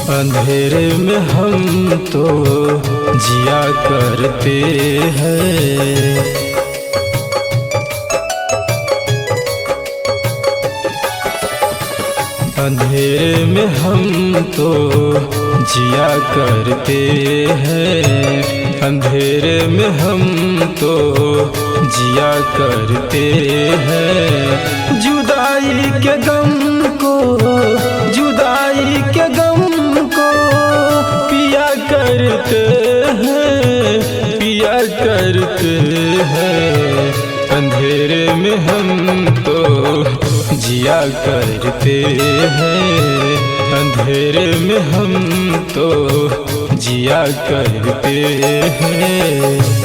अंधेरे में हम तो जिया करते हैं। अंधेरे में हम तो जिया करते हैं। अंधेरे में हम तो जिया करते हैं। जुदाई के गम को, जुदाई के गम को पिया करते हैं, पिया करते हैं। अंधेरे में हम तो जिया करते हैं। अंधेरे में हम तो जिया करते हैं।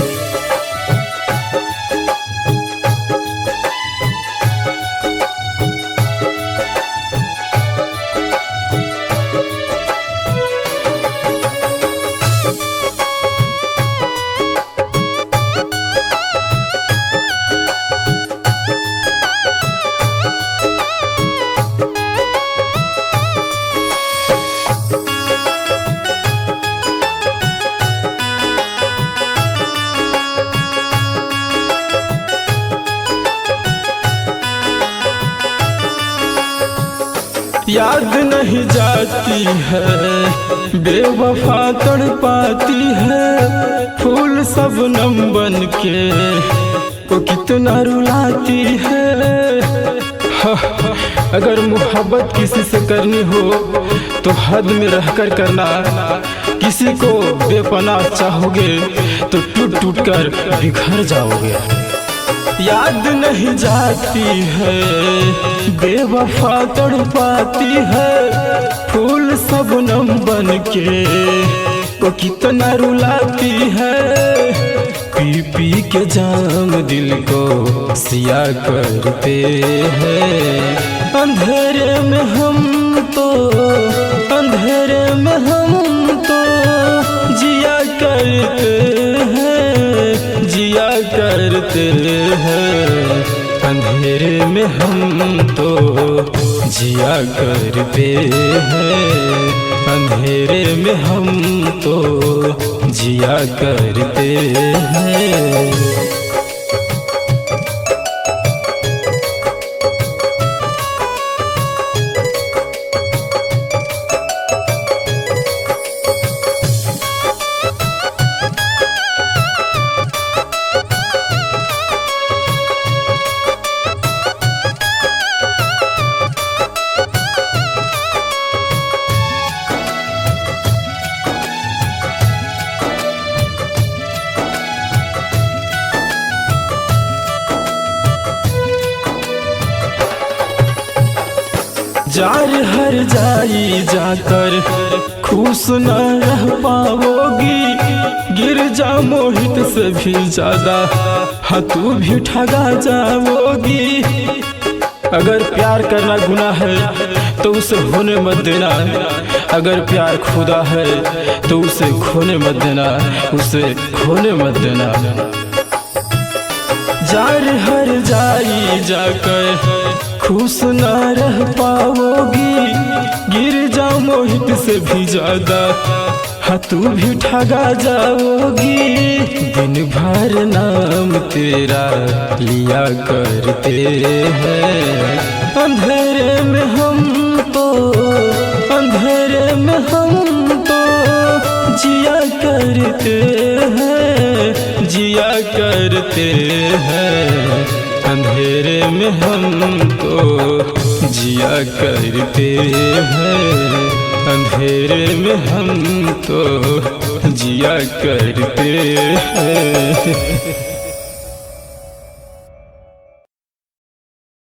याद नहीं जाती है बेवफा तड़पाती है। फूल शबनम बन के वो कितना रुलाती है। अगर मोहब्बत किसी से करनी हो तो हद में रहकर करना। किसी को बेपनाह चाहोगे तो टूट टूट कर बिखर जाओगे। याद नहीं जाती है बेवफा तड़पाती है। फूल शबनम बन के वो कितना रुलाती है। पी पी के जाम दिल को सिया करते हैं। अंधेरे में हम तो, अंधेरे में हम तो जिया करते हैं, जिया करते हैं। अंधेरे में हम तो जिया करते हैं। अंधेरे में हम तो जिया करते हैं। जार हर जाई जाकर खुश न रह पाओगी। गिर जा मोहित से भी ज्यादा हाँ तू भी ठगा जाओगी। अगर प्यार करना गुनाह है तो उसे होने मत देना। अगर प्यार खुदा है तो उसे खोने मत देना, उसे खोने मत देना। जार हर जाई जाकर खुश न रह पाओगी। गिर जाओ मोहित से भी ज्यादा हाँ तू भी ठगा जाओगी। दिन भर नाम तेरा लिया करते हैं। अंधेरे में हम तो, अंधेरे में हम तो जिया करते हैं, जिया करते हैं। अंधेरे में हम तो जिया करते हैं। अंधेरे में हम तो जिया करते हैं।